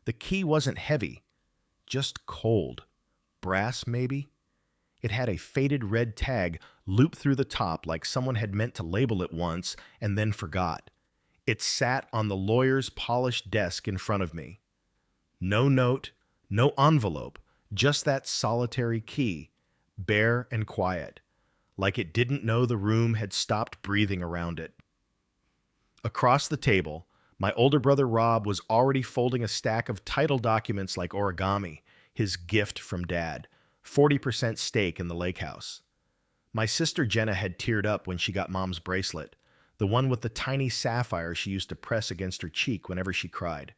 The key wasn't heavy, just cold. Brass, maybe? It had a faded red tag looped through the top like someone had meant to label it once and then forgot. It sat on the lawyer's polished desk in front of me. No note, no envelope, just that solitary key, bare and quiet, like it didn't know the room had stopped breathing around it. Across the table, my older brother Rob was already folding a stack of title documents like origami, his gift from Dad, 40% stake in the lake house. My sister Jenna had teared up when she got Mom's bracelet, the one with the tiny sapphire she used to press against her cheek whenever she cried.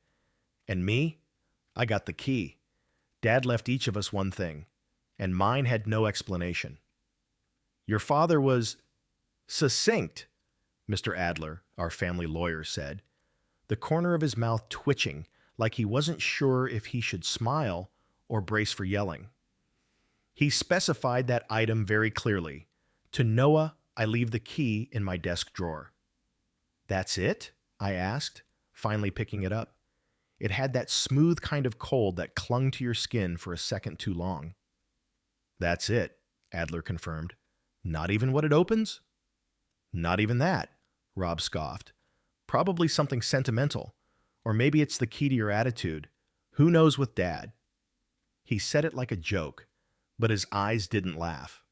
And me? I got the key. Dad left each of us one thing, and mine had no explanation. Your father was succinct, Mr. Adler, our family lawyer, said, the corner of his mouth twitching like he wasn't sure if he should smile or brace for yelling. He specified that item very clearly. To Noah, I leave the key in my desk drawer. That's it? I asked, finally picking it up. It had that smooth kind of cold that clung to your skin for a second too long. That's it, Adler confirmed. Not even what it opens? Not even that, Rob scoffed. Probably something sentimental, or maybe it's the key to your attitude. Who knows with Dad? He said it like a joke, but his eyes didn't laugh.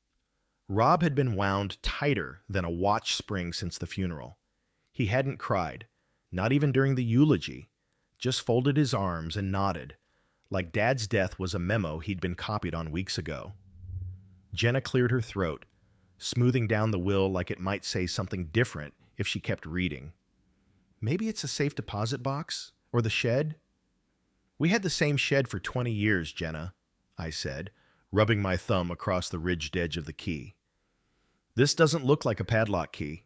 Rob had been wound tighter than a watch spring since the funeral. He hadn't cried, not even during the eulogy, just folded his arms and nodded, like Dad's death was a memo he'd been copied on weeks ago. Jenna cleared her throat, smoothing down the will like it might say something different if she kept reading. Maybe it's a safe deposit box? Or the shed? We had the same shed for 20 years, Jenna, I said, rubbing my thumb across the ridged edge of the key. This doesn't look like a padlock key.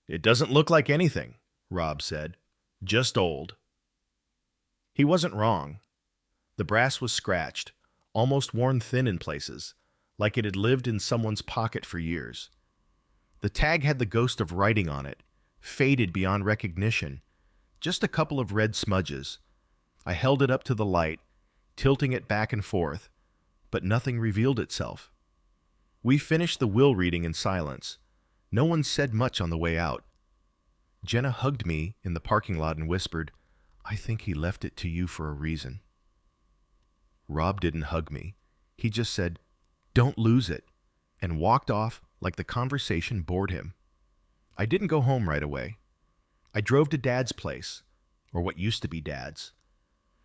It doesn't look like anything, Rob said. Just old. He wasn't wrong. The brass was scratched, almost worn thin in places, like it had lived in someone's pocket for years. The tag had the ghost of writing on it, faded beyond recognition, just a couple of red smudges. I held it up to the light, tilting it back and forth, but nothing revealed itself. We finished the will reading in silence. No one said much on the way out. Jenna hugged me in the parking lot and whispered, I think he left it to you for a reason. Rob didn't hug me. He just said, don't lose it, and walked off like the conversation bored him. I didn't go home right away. I drove to Dad's place, or what used to be Dad's.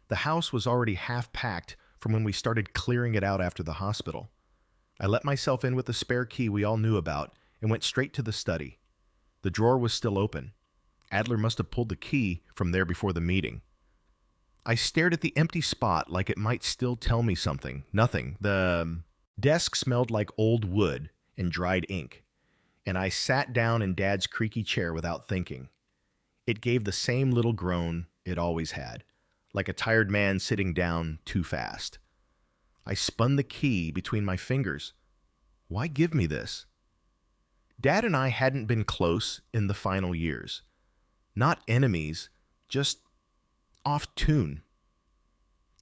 The house was already half packed from when we started clearing it out after the hospital. I let myself in with the spare key we all knew about and went straight to the study. The drawer was still open. Adler must have pulled the key from there before the meeting. I stared at the empty spot like it might still tell me something. Nothing. The desk smelled like old wood and dried ink, and I sat down in Dad's creaky chair without thinking. It gave the same little groan it always had, like a tired man sitting down too fast. I spun the key between my fingers. Why give me this? Dad and I hadn't been close in the final years. Not enemies, just off tune.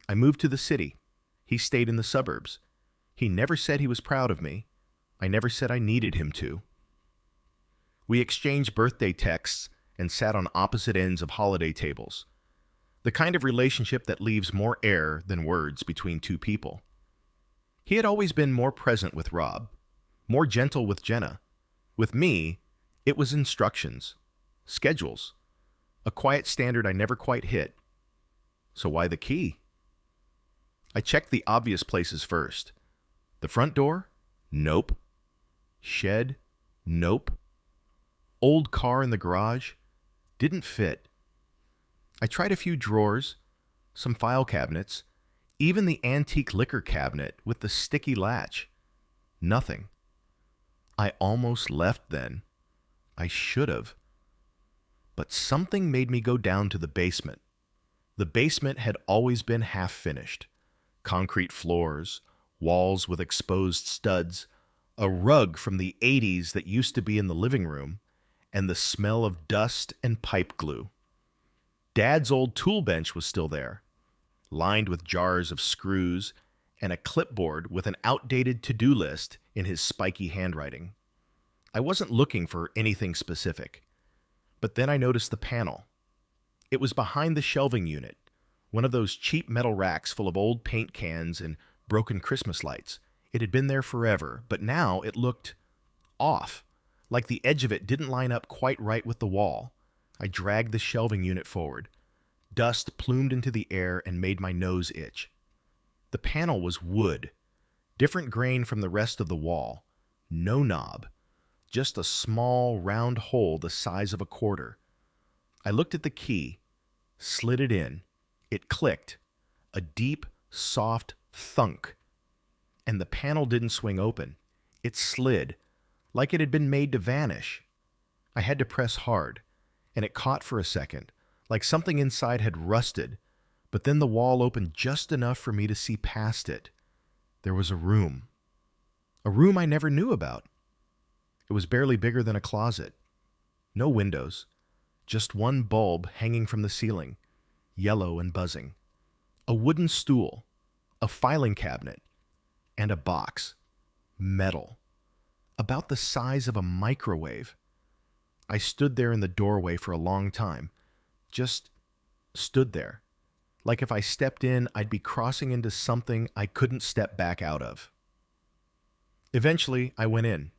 I moved to the city. He stayed in the suburbs. He never said he was proud of me. I never said I needed him to. We exchanged birthday texts and sat on opposite ends of holiday tables. The kind of relationship that leaves more air than words between two people. He had always been more present with Rob, more gentle with Jenna. With me, it was instructions, schedules, a quiet standard I never quite hit. So why the key? I checked the obvious places first. The front door? Nope. Shed? Nope. Old car in the garage? Didn't fit. I tried a few drawers, some file cabinets, even the antique liquor cabinet with the sticky latch. Nothing. I almost left then. I should have. But something made me go down to the basement. The basement had always been half finished. Concrete floors, walls with exposed studs, a rug from the 80s that used to be in the living room, and the smell of dust and pipe glue. Dad's old tool bench was still there. lined with jars of screws, and a clipboard with an outdated to-do list in his spiky handwriting. I wasn't looking for anything specific, but then I noticed the panel. It was behind the shelving unit, one of those cheap metal racks full of old paint cans and broken Christmas lights. It had been there forever, but now it looked off, like the edge of it didn't line up quite right with the wall. I dragged the shelving unit forward. Dust plumed into the air and made my nose itch. The panel was wood, different grain from the rest of the wall. No knob, just a small, round hole the size of a quarter. I looked at the key, slid it in. It clicked, a deep, soft thunk. And the panel didn't swing open. It slid, like it had been made to vanish. I had to press hard, and it caught for a second, like something inside had rusted, but then the wall opened just enough for me to see past it. There was a room I never knew about. It was barely bigger than a closet. No windows, just one bulb hanging from the ceiling, yellow and buzzing. A wooden stool, a filing cabinet, and a box, metal, about the size of a microwave. I stood there in the doorway for a long time, just stood there, like if I stepped in, I'd be crossing into something I couldn't step back out of. Eventually, I went in.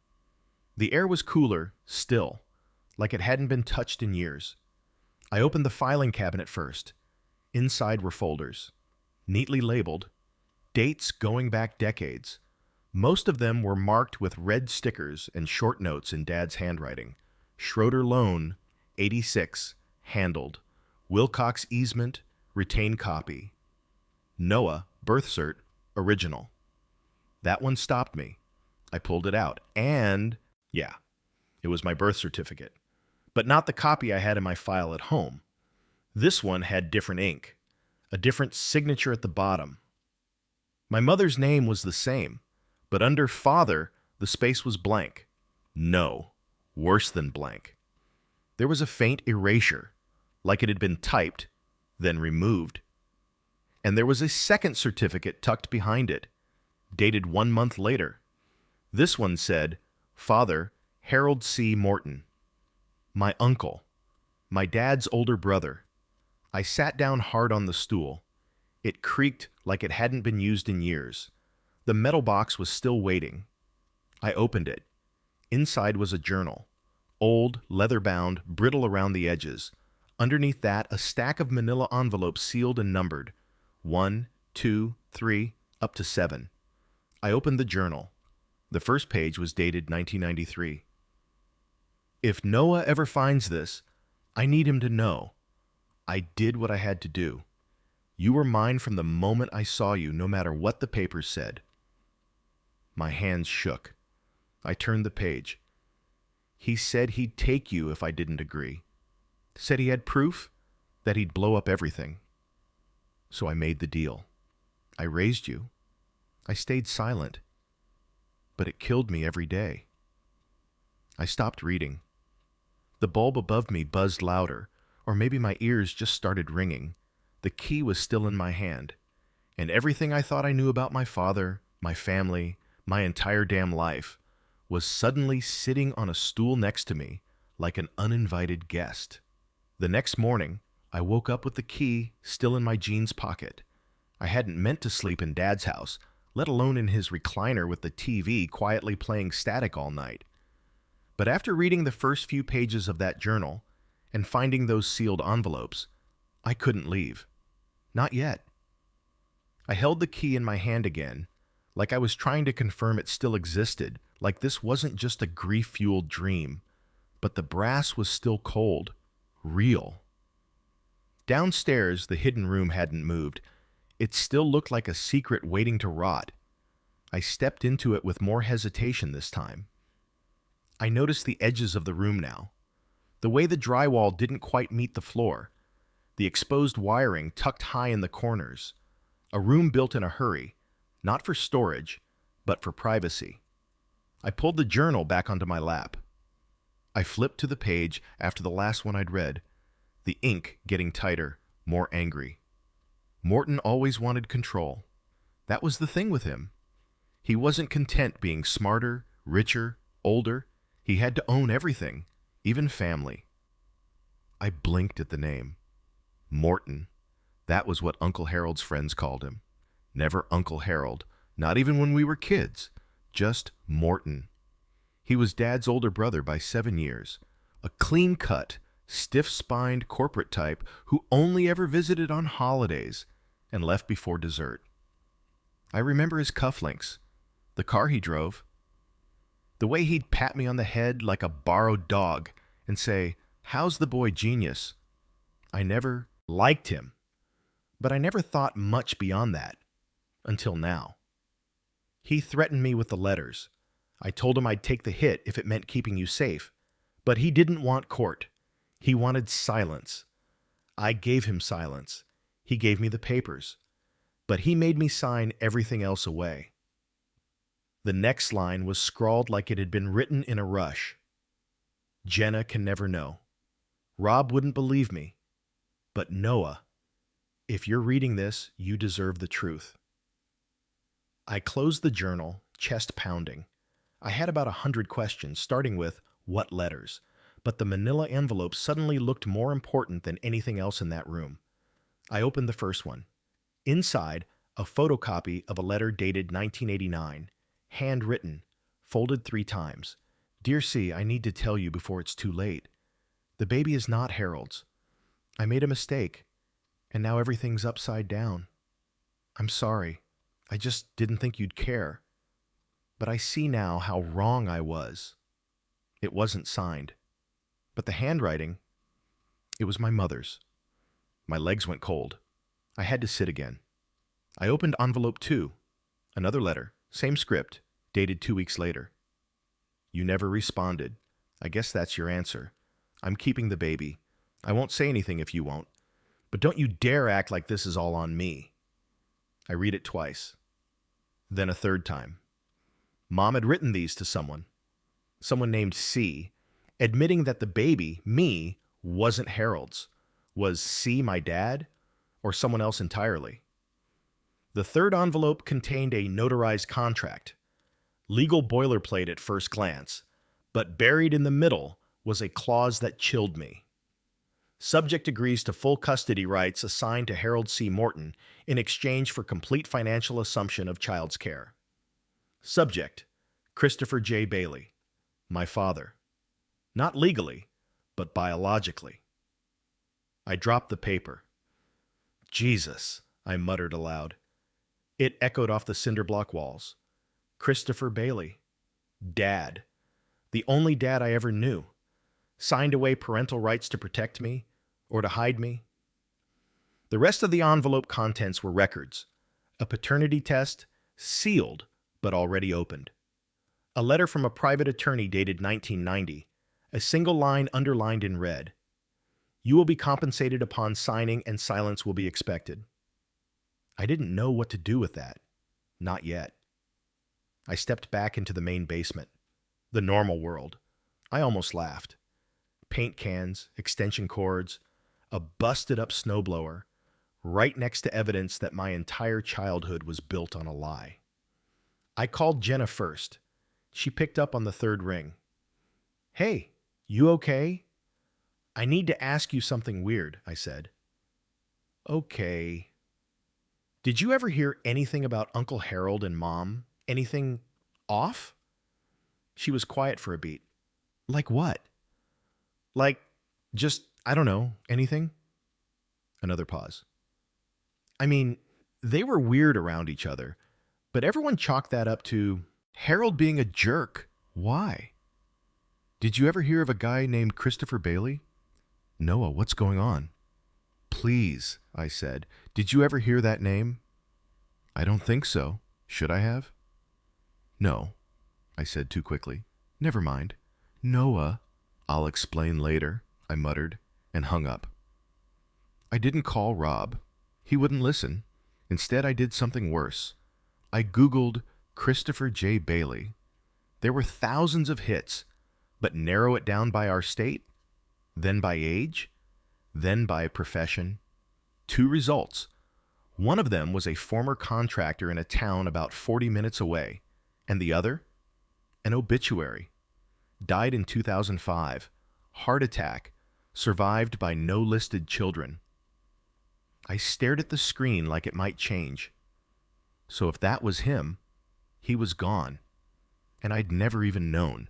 The air was cooler, still, like it hadn't been touched in years. I opened the filing cabinet first. Inside were folders, neatly labeled, dates going back decades. Most of them were marked with red stickers and short notes in Dad's handwriting. Schroeder loan, 86, handled. Wilcox easement, retain copy. Noah, birth cert, original. That one stopped me. I pulled it out, and yeah, it was my birth certificate, but not the copy I had in my file at home. This one had different ink, a different signature at the bottom. My mother's name was the same, but under father, the space was blank. No, worse than blank. There was a faint erasure, like it had been typed, then removed. And there was a second certificate tucked behind it, dated 1 month later. This one said, Father, Harold C. Morton. My uncle, my dad's older brother. I sat down hard on the stool. It creaked like it hadn't been used in years. The metal box was still waiting. I opened it. Inside was a journal, old, leather-bound, brittle around the edges. Underneath that, a stack of manila envelopes sealed and numbered, 1, 2, 3, up to 7. I opened the journal. The first page was dated 1993. If Noah ever finds this, I need him to know. I did what I had to do. You were mine from the moment I saw you, no matter what the papers said. My hands shook. I turned the page. He said he'd take you if I didn't agree. Said he had proof that he'd blow up everything. So I made the deal. I raised you. I stayed silent. But it killed me every day. I stopped reading. The bulb above me buzzed louder, or maybe my ears just started ringing. The key was still in my hand, and everything I thought I knew about my father, my family, my entire damn life, was suddenly sitting on a stool next to me like an uninvited guest. The next morning, I woke up with the key still in my jeans pocket. I hadn't meant to sleep in Dad's house, let alone in his recliner with the TV quietly playing static all night. But after reading the first few pages of that journal and finding those sealed envelopes, I couldn't leave. Not yet. I held the key in my hand again, like I was trying to confirm it still existed, like this wasn't just a grief-fueled dream, but the brass was still cold, real. Downstairs, the hidden room hadn't moved. It still looked like a secret waiting to rot. I stepped into it with more hesitation this time. I noticed the edges of the room now. The way the drywall didn't quite meet the floor. The exposed wiring tucked high in the corners. A room built in a hurry, not for storage, but for privacy. I pulled the journal back onto my lap. I flipped to the page after the last one I'd read, the ink getting tighter, more angry. Morton always wanted control. That was the thing with him. He wasn't content being smarter, richer, older. He had to own everything, even family. I blinked at the name. Morton. That was what Uncle Harold's friends called him. Never Uncle Harold, not even when we were kids. Just Morton. He was Dad's older brother by 7 years. A clean-cut, stiff-spined corporate type who only ever visited on holidays and left before dessert. I remember his cufflinks, the car he drove, the way he'd pat me on the head like a borrowed dog and say, "How's the boy genius?" I never liked him, but I never thought much beyond that, until now. He threatened me with the letters. I told him I'd take the hit if it meant keeping you safe, but he didn't want court. He wanted silence. I gave him silence. He gave me the papers, but he made me sign everything else away. The next line was scrawled like it had been written in a rush. Jenna can never know. Rob wouldn't believe me. But Noah, if you're reading this, you deserve the truth. I closed the journal, chest pounding. I had about 100 questions, starting with, what letters? But the manila envelope suddenly looked more important than anything else in that room. I opened the first one. Inside, a photocopy of a letter dated 1989. Handwritten, folded 3 times. Dear C, I need to tell you before it's too late. The baby is not Harold's. I made a mistake, and now everything's upside down. I'm sorry. I just didn't think you'd care. But I see now how wrong I was. It wasn't signed. But the handwriting, it was my mother's. My legs went cold. I had to sit again. I opened envelope 2. Another letter, same script, dated 2 weeks later. You never responded. I guess that's your answer. I'm keeping the baby. I won't say anything if you won't. But don't you dare act like this is all on me. I read it twice. Then a third time. Mom had written these to someone named C, admitting that the baby, me, wasn't Harold's. Was C my dad, or someone else entirely? The third envelope contained a notarized contract. Legal boilerplate at first glance, but buried in the middle was a clause that chilled me. Subject agrees to full custody rights assigned to Harold C. Morton in exchange for complete financial assumption of child's care. Subject, Christopher J. Bailey, my father. Not legally, but biologically. I dropped the paper. Jesus, I muttered aloud. It echoed off the cinder block walls. Christopher Bailey. Dad. The only dad I ever knew. Signed away parental rights to protect me or to hide me. The rest of the envelope contents were records. A paternity test, sealed but already opened. A letter from a private attorney dated 1990. A single line underlined in red. You will be compensated upon signing and silence will be expected. I didn't know what to do with that. Not yet. I stepped back into the main basement. The normal world. I almost laughed. Paint cans, extension cords, a busted-up snowblower, right next to evidence that my entire childhood was built on a lie. I called Jenna first. She picked up on the third ring. Hey, you okay? I need to ask you something weird, I said. Okay. Did you ever hear anything about Uncle Harold and Mom? Anything off? She was quiet for a beat. Like what? Like, just, I don't know, anything? Another pause. I mean, they were weird around each other, but everyone chalked that up to Harold being a jerk. Why? Did you ever hear of a guy named Christopher Bailey? Noah, what's going on? Please, I said. Did you ever hear that name? I don't think so. Should I have? No, I said too quickly. Never mind. Noah, I'll explain later, I muttered, and hung up. I didn't call Rob. He wouldn't listen. Instead, I did something worse. I Googled Christopher J. Bailey. There were thousands of hits, but narrow it down by our state, then by age, then by profession. 2 results. One of them was a former contractor in a town about 40 minutes away, and the other, an obituary. Died in 2005, heart attack, survived by no listed children. I stared at the screen like it might change. So if that was him, he was gone, and I'd never even known.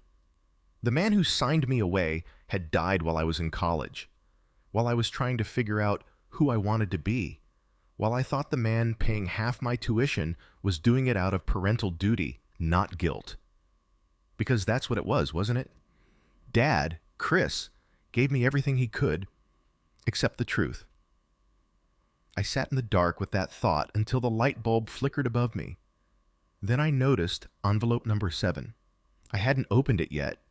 The man who signed me away had died while I was in college, while I was trying to figure out who I wanted to be, while I thought the man paying half my tuition was doing it out of parental duty, not guilt. Because that's what it was, wasn't it? Dad, Chris, gave me everything he could, except the truth. I sat in the dark with that thought until the light bulb flickered above me. Then I noticed envelope number 7. I hadn't opened it yet.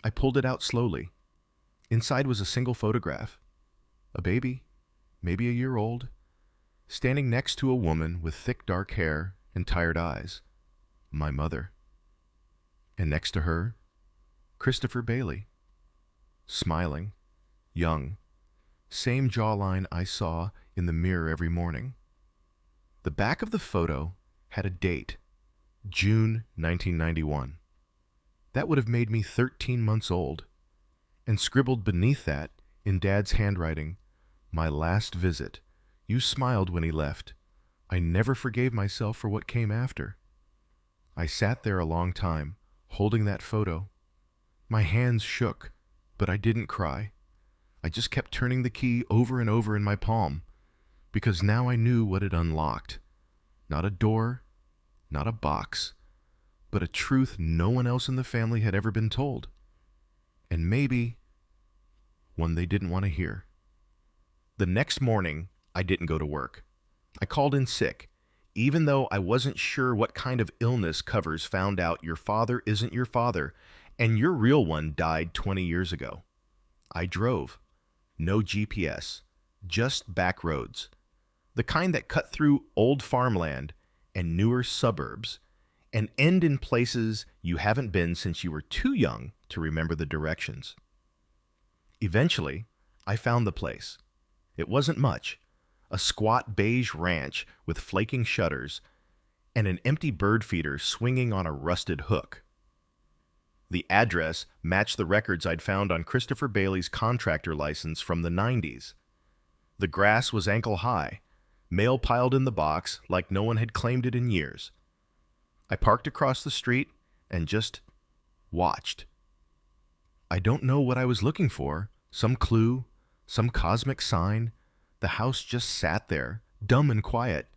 I pulled it out slowly. Inside was a single photograph. A baby, maybe a year old, standing next to a woman with thick dark hair and tired eyes. My mother. And next to her, Christopher Bailey. Smiling, young, same jawline I saw in the mirror every morning. The back of the photo had a date, June 1991. That would have made me 13 months old. And scribbled beneath that, in Dad's handwriting, my last visit. You smiled when he left. I never forgave myself for what came after. I sat there a long time, holding that photo. My hands shook, but I didn't cry. I just kept turning the key over and over in my palm, because now I knew what it unlocked. Not a door, not a box, but a truth no one else in the family had ever been told. And maybe one they didn't want to hear. The next morning, I didn't go to work. I called in sick, even though I wasn't sure what kind of illness covers found out your father isn't your father and your real one died 20 years ago. I drove. No GPS, just back roads. The kind that cut through old farmland and newer suburbs and end in places you haven't been since you were too young to remember the directions. Eventually, I found the place. It wasn't much. A squat beige ranch with flaking shutters and an empty bird feeder swinging on a rusted hook. The address matched the records I'd found on Christopher Bailey's contractor license from the 90s. The grass was ankle high, mail piled in the box like no one had claimed it in years. I parked across the street and just watched. I don't know what I was looking for, some clue, some cosmic sign. The house just sat there, dumb and quiet,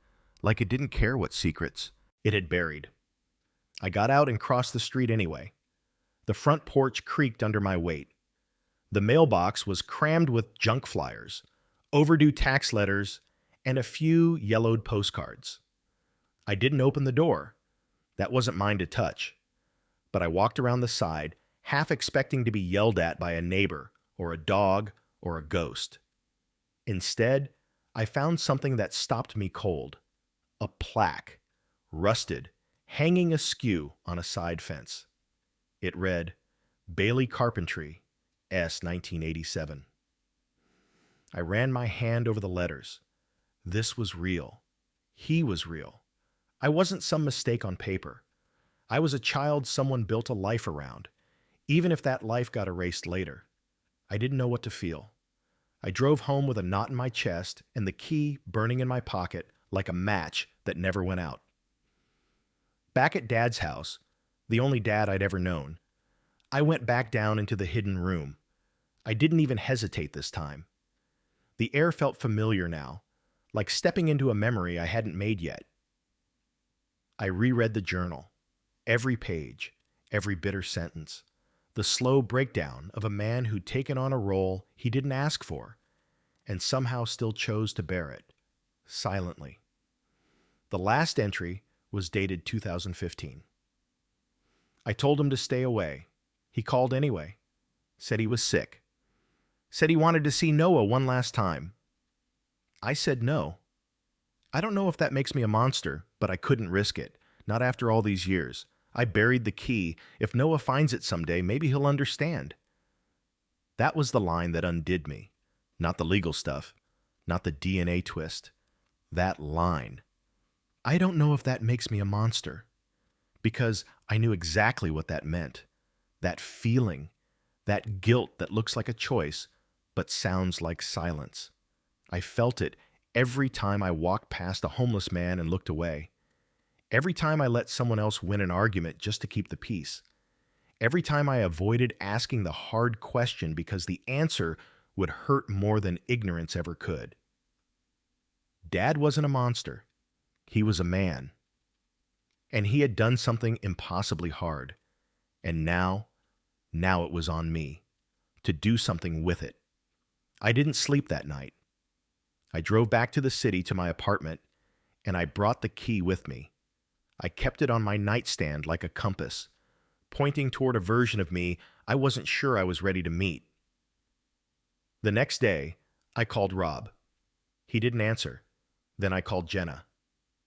like it didn't care what secrets it had buried. I got out and crossed the street anyway. The front porch creaked under my weight. The mailbox was crammed with junk flyers, overdue tax letters, and a few yellowed postcards. I didn't open the door. That wasn't mine to touch. But I walked around the side, half expecting to be yelled at by a neighbor, or a dog, or a ghost. Instead, I found something that stopped me cold. A plaque, rusted, hanging askew on a side fence. It read, Bailey Carpentry, S. 1987. I ran my hand over the letters. This was real. He was real. I wasn't some mistake on paper. I was a child someone built a life around, even if that life got erased later. I didn't know what to feel. I drove home with a knot in my chest and the key burning in my pocket like a match that never went out. Back at Dad's house, the only dad I'd ever known, I went back down into the hidden room. I didn't even hesitate this time. The air felt familiar now, like stepping into a memory I hadn't made yet. I reread the journal, every page, every bitter sentence, the slow breakdown of a man who'd taken on a role he didn't ask for and somehow still chose to bear it, silently. The last entry was dated 2015. I told him to stay away. He called anyway, said he was sick, said he wanted to see Noah one last time. I said no. I don't know if that makes me a monster, but I couldn't risk it, not after all these years. I buried the key. If Noah finds it someday, maybe he'll understand. That was the line that undid me. Not the legal stuff, not the DNA twist. That line. I don't know if that makes me a monster, because I knew exactly what that meant. That feeling, that guilt that looks like a choice, but sounds like silence. I felt it every time I walked past a homeless man and looked away. Every time I let someone else win an argument just to keep the peace. Every time I avoided asking the hard question because the answer would hurt more than ignorance ever could. Dad wasn't a monster. He was a man. And he had done something impossibly hard. And now it was on me to do something with it. I didn't sleep that night. I drove back to the city to my apartment, and I brought the key with me. I kept it on my nightstand like a compass, pointing toward a version of me I wasn't sure I was ready to meet. The next day, I called Rob. He didn't answer. Then I called Jenna.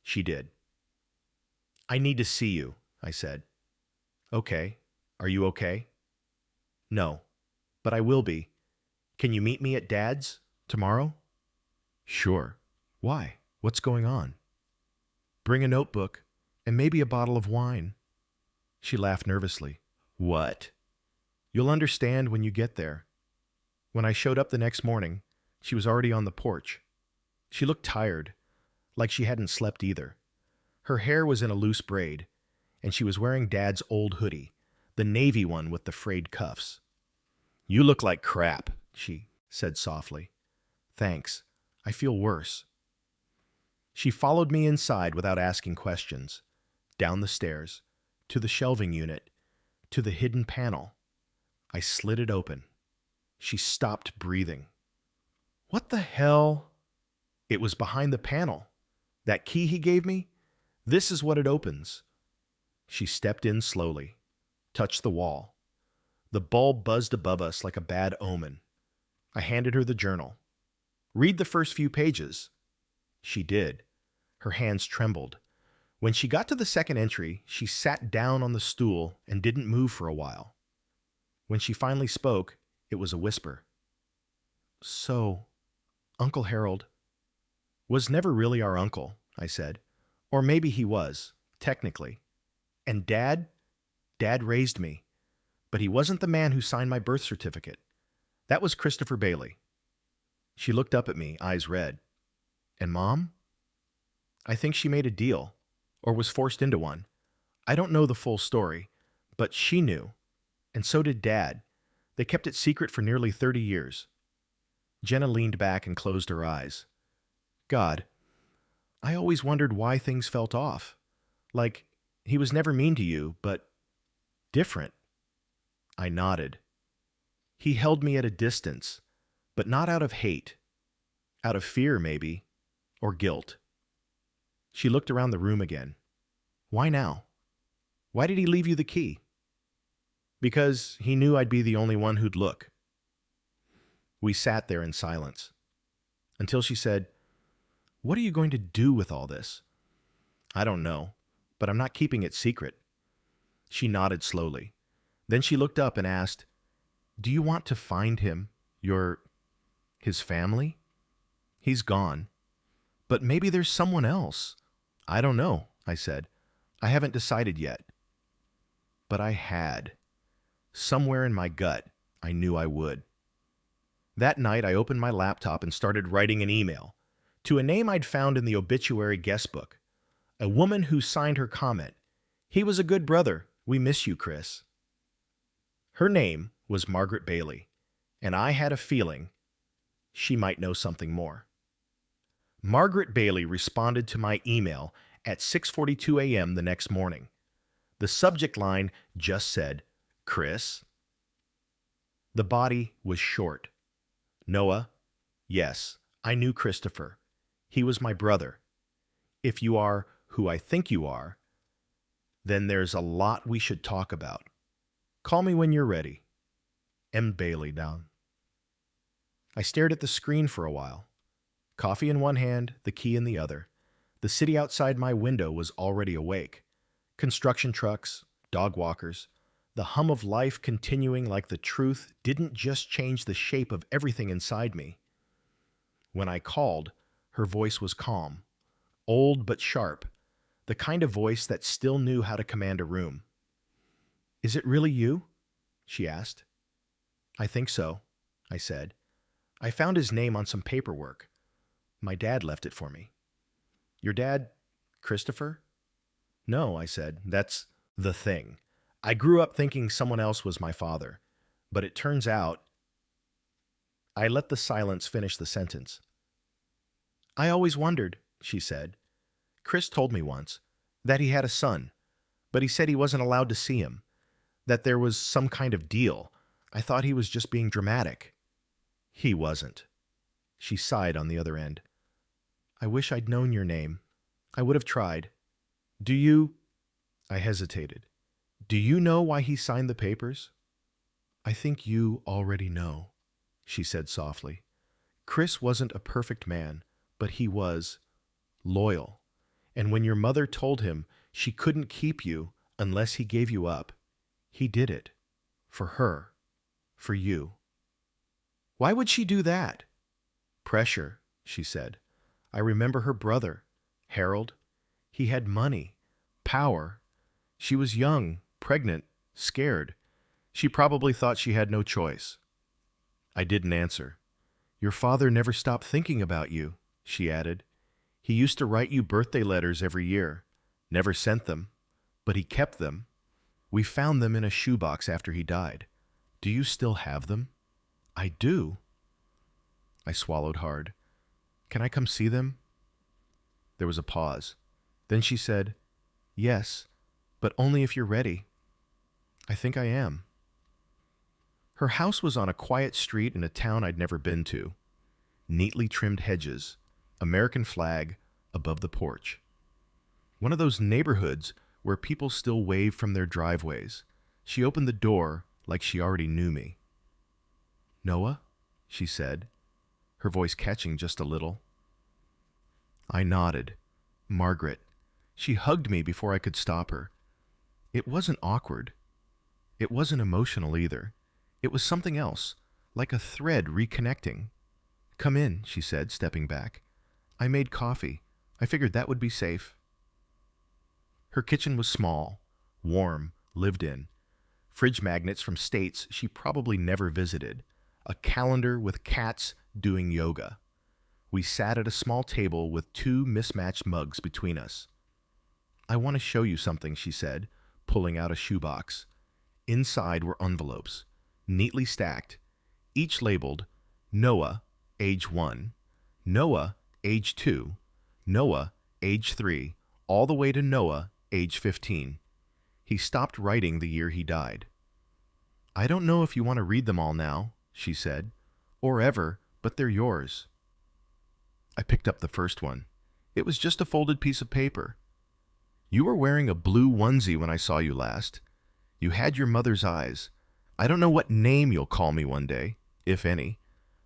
She did. I need to see you, I said. Okay. Are you okay? No, but I will be. Can you meet me at Dad's tomorrow? Sure. Why? What's going on? Bring a notebook and maybe a bottle of wine. She laughed nervously. What? You'll understand when you get there. When I showed up the next morning, she was already on the porch. She looked tired, like she hadn't slept either. Her hair was in a loose braid, and she was wearing Dad's old hoodie, the navy one with the frayed cuffs. You look like crap, she said softly. Thanks. I feel worse. She followed me inside without asking questions, down the stairs, to the shelving unit, to the hidden panel. I slid it open. She stopped breathing. What the hell? It was behind the panel. That key he gave me? This is what it opens. She stepped in slowly, touched the wall. The bulb buzzed above us like a bad omen. I handed her the journal. Read the first few pages. She did. Her hands trembled. When she got to the second entry, she sat down on the stool and didn't move for a while. When she finally spoke, it was a whisper. So, Uncle Harold was never really our uncle, I said. Or maybe he was, technically. And Dad raised me. But he wasn't the man who signed my birth certificate. That was Christopher Bailey. She looked up at me, eyes red. And Mom? I think she made a deal, or was forced into one. I don't know the full story, but she knew. And so did Dad. They kept it secret for nearly 30 years. Jenna leaned back and closed her eyes. God, I always wondered why things felt off. Like, he was never mean to you, but different. I nodded. He held me at a distance, but not out of hate. Out of fear, maybe, or guilt. She looked around the room again. Why now? Why did he leave you the key? Because he knew I'd be the only one who'd look. We sat there in silence, until she said, What are you going to do with all this? I don't know, but I'm not keeping it secret. She nodded slowly. Then she looked up and asked, Do you want to find him, his family? He's gone. But maybe there's someone else. I don't know, I said. I haven't decided yet. But I had. Somewhere in my gut, I knew I would. That night, I opened my laptop and started writing an email to a name I'd found in the obituary guest book. A woman who signed her comment, He was a good brother. We miss you, Chris. Her name was Margaret Bailey, and I had a feeling she might know something more. Margaret Bailey responded to my email at 6:42 a.m. the next morning. The subject line just said, Chris. The body was short. Noah, yes, I knew Christopher. He was my brother. If you are who I think you are, then there's a lot we should talk about. Call me when you're ready. M. Bailey down. I stared at the screen for a while. Coffee in one hand, the key in the other. The city outside my window was already awake. Construction trucks, dog walkers, the hum of life continuing like the truth didn't just change the shape of everything inside me. When I called, her voice was calm, old but sharp, the kind of voice that still knew how to command a room. "Is it really you?" she asked. "I think so," I said. "I found his name on some paperwork. My dad left it for me." "Your dad, Christopher?" "No," I said. "That's the thing. I grew up thinking someone else was my father, but it turns out—" I let the silence finish the sentence. "I always wondered," she said. "Chris told me once that he had a son, but he said he wasn't allowed to see him, that there was some kind of deal. I thought he was just being dramatic." "He wasn't." She sighed on the other end. "I wish I'd known your name. I would have tried. Do you—" I hesitated. "Do you know why he signed the papers?" "I think you already know," she said softly. "Chris wasn't a perfect man, but he was loyal. And when your mother told him she couldn't keep you unless he gave you up, he did it. For her. For you." "Why would she do that?" "Pressure," she said. "I remember her brother, Harold. He had money, power. She was young, pregnant, scared. She probably thought she had no choice." I didn't answer. "Your father never stopped thinking about you," she added. "He used to write you birthday letters every year. Never sent them, but he kept them. We found them in a shoebox after he died. Do you still have them?" "I do." I swallowed hard. "Can I come see them?" There was a pause. Then she said, "Yes, but only if you're ready." "I think I am." Her house was on a quiet street in a town I'd never been to. Neatly trimmed hedges, American flag above the porch. One of those neighborhoods where people still wave from their driveways. She opened the door like she already knew me. "Noah?" she said, her voice catching just a little. I nodded. Margaret. She hugged me before I could stop her. It wasn't awkward. It wasn't emotional either. It was something else, like a thread reconnecting. "Come in," she said, stepping back. "I made coffee. I figured that would be safe." Her kitchen was small, warm, lived in. Fridge magnets from states she probably never visited. A calendar with cats doing yoga. We sat at a small table with two mismatched mugs between us. "I want to show you something," she said, pulling out a shoebox. Inside were envelopes, neatly stacked, each labeled Noah, age 1, Noah, age 2, Noah, age 3, all the way to Noah, age 15. He stopped writing the year he died. "I don't know if you want to read them all now," she said, "or ever, but they're yours." I picked up the first one. It was just a folded piece of paper. "You were wearing a blue onesie when I saw you last. You had your mother's eyes. I don't know what name you'll call me one day, if any,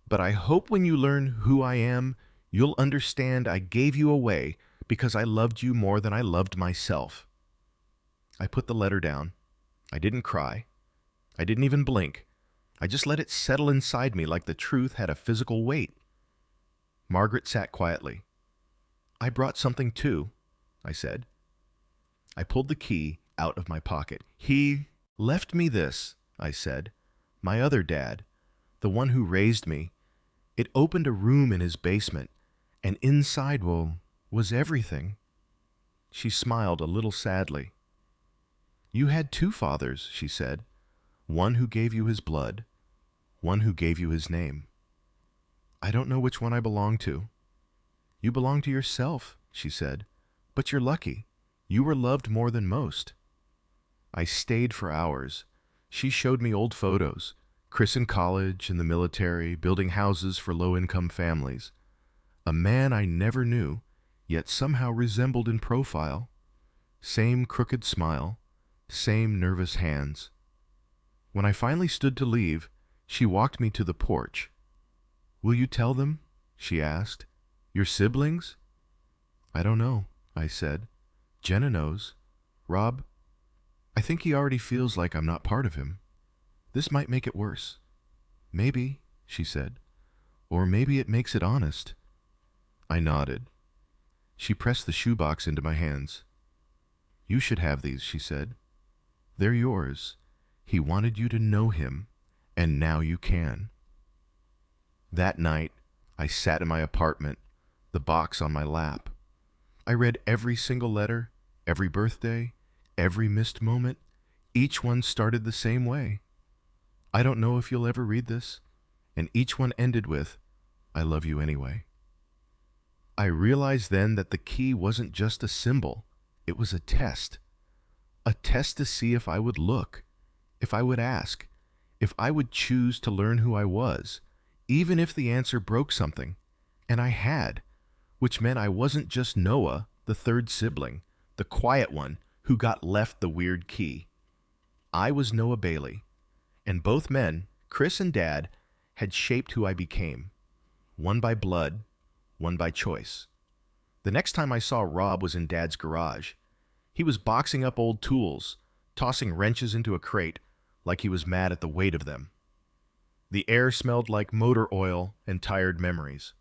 but I hope when you learn who I am, you'll understand I gave you away because I loved you more than I loved myself." I put the letter down. I didn't cry. I didn't even blink. I just let it settle inside me like the truth had a physical weight. Margaret sat quietly. "I brought something too," I said. I pulled the key out of my pocket. "He left me this," I said. "My other dad, the one who raised me. It opened a room in his basement, and inside, well, was everything." She smiled a little sadly. "You had two fathers," she said. "One who gave you his blood, one who gave you his name. I don't know which one I belong to." "You belong to yourself," she said. "But you're lucky. You were loved more than most." I stayed for hours. She showed me old photos. Chris in college, in the military, building houses for low-income families. A man I never knew, yet somehow resembled in profile. Same crooked smile, same nervous hands. When I finally stood to leave, she walked me to the porch. "Will you tell them?" she asked. "Your siblings?" "I don't know," I said. "Jenna knows. Rob, I think he already feels like I'm not part of him. This might make it worse." "Maybe," she said. "Or maybe it makes it honest." I nodded. She pressed the shoebox into my hands. "You should have these," she said. "They're yours. He wanted you to know him, and now you can." That night, I sat in my apartment, the box on my lap. I read every single letter, every birthday, every missed moment. Each one started the same way. "I don't know if you'll ever read this," and each one ended with, "I love you anyway." I realized then that the key wasn't just a symbol, it was a test. A test to see if I would look, if I would ask, if I would choose to learn who I was, even if the answer broke something. And I had, which meant I wasn't just Noah, the third sibling, the quiet one who got left the weird key. I was Noah Bailey, and both men, Chris and Dad, had shaped who I became, one by blood, one by choice. The next time I saw Rob was in Dad's garage. He was boxing up old tools, tossing wrenches into a crate, like he was mad at the weight of them. The air smelled like motor oil and tired memories.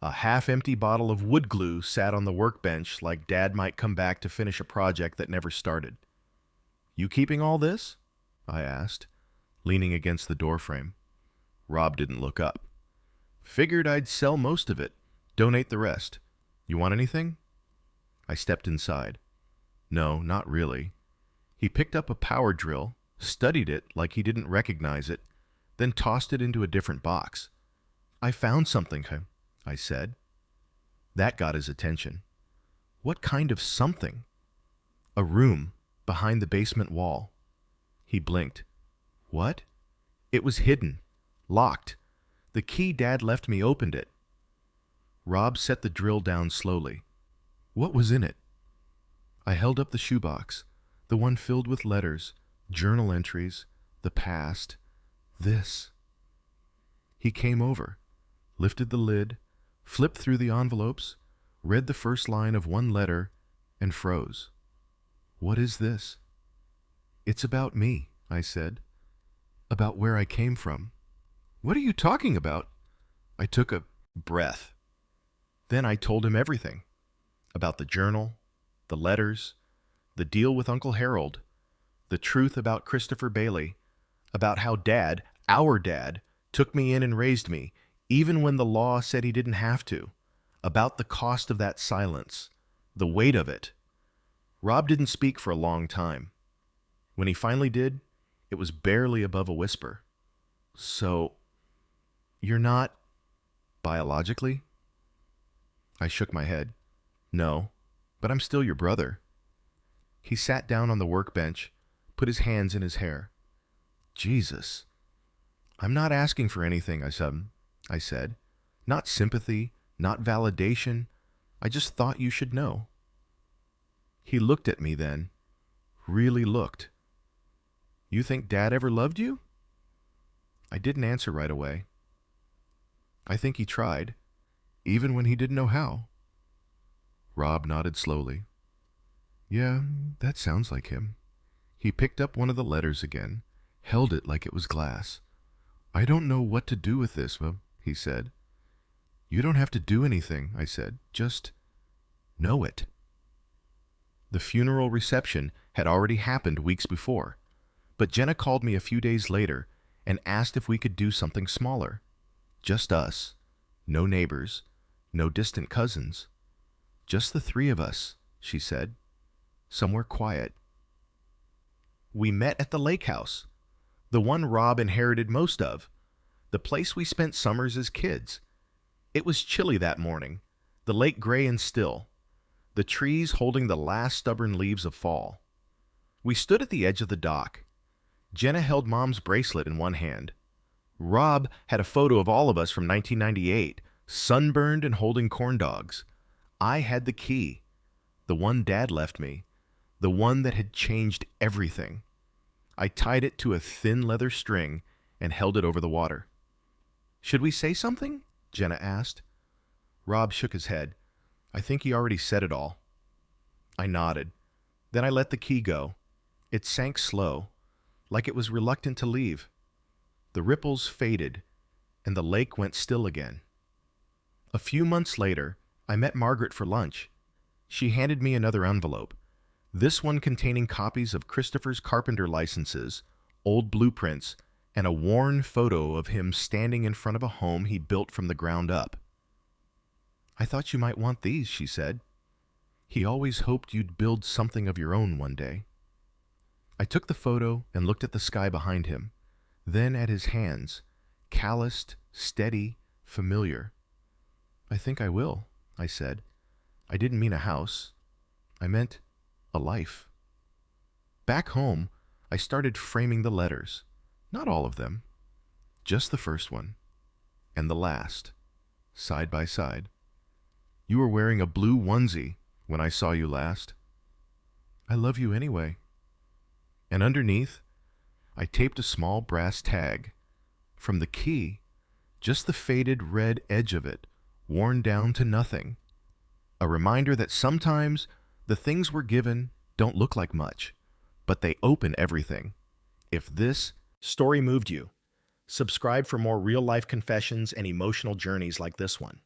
A half-empty bottle of wood glue sat on the workbench like Dad might come back to finish a project that never started. "You keeping all this?" I asked, leaning against the doorframe. Rob didn't look up. "Figured I'd sell most of it, donate the rest. You want anything?" I stepped inside. "No, not really." He picked up a power drill, studied it like he didn't recognize it, then tossed it into a different box. "I found something," I said. That got his attention. "What kind of something?" "A room behind the basement wall." He blinked. "What?" "It was hidden, locked. The key Dad left me opened it." Rob set the drill down slowly. "What was in it?" I held up the shoebox, the one filled with letters, journal entries, the past, this. He came over, lifted the lid, flipped through the envelopes, read the first line of one letter, and froze. "What is this?" "It's about me," I said. "About where I came from." "What are you talking about?" I took a breath. Then I told him everything. About the journal, the letters, the deal with Uncle Harold, the truth about Christopher Bailey, about how Dad, our dad, took me in and raised me, even when the law said he didn't have to, about the cost of that silence, the weight of it. Rob didn't speak for a long time. When he finally did, it was barely above a whisper. "So, you're not biologically?" I shook my head. "No, but I'm still your brother." He sat down on the workbench, put his hands in his hair. "Jesus. I'm not asking for anything," I said. "Not sympathy, not validation. I just thought you should know." He looked at me then, really looked. "You think Dad ever loved you?" I didn't answer right away. "I think he tried, even when he didn't know how." Rob nodded slowly. "Yeah, that sounds like him." He picked up one of the letters again, held it like it was glass. "I don't know what to do with this," he said. "You don't have to do anything," I said. "Just know it." The funeral reception had already happened weeks before, but Jenna called me a few days later and asked if we could do something smaller. Just us, no neighbors, no distant cousins. Just the three of us, she said, somewhere quiet. We met at the lake house, the one Rob inherited most of, the place we spent summers as kids. It was chilly that morning, the lake gray and still, the trees holding the last stubborn leaves of fall. We stood at the edge of the dock. Jenna held Mom's bracelet in one hand. Rob had a photo of all of us from 1998, sunburned and holding corn dogs. I had the key, the one Dad left me, the one that had changed everything. I tied it to a thin leather string and held it over the water. "Should we say something?" Jenna asked. Rob shook his head. "I think he already said it all." I nodded. Then I let the key go. It sank slow, like it was reluctant to leave. The ripples faded, and the lake went still again. A few months later, I met Margaret for lunch. She handed me another envelope, this one containing copies of Christopher's carpenter licenses, old blueprints, and a worn photo of him standing in front of a home he built from the ground up. "I thought you might want these," she said. "He always hoped you'd build something of your own one day." I took the photo and looked at the sky behind him, then at his hands, calloused, steady, familiar. "I think I will," I said. "I didn't mean a house. I meant a life." Back home, I started framing the letters. Not all of them. Just the first one. And the last. Side by side. "You were wearing a blue onesie when I saw you last. I love you anyway." And underneath, I taped a small brass tag. From the key, just the faded red edge of it, worn down to nothing. A reminder that sometimes the things we're given don't look like much, but they open everything. If this story moved you, subscribe for more real-life confessions and emotional journeys like this one.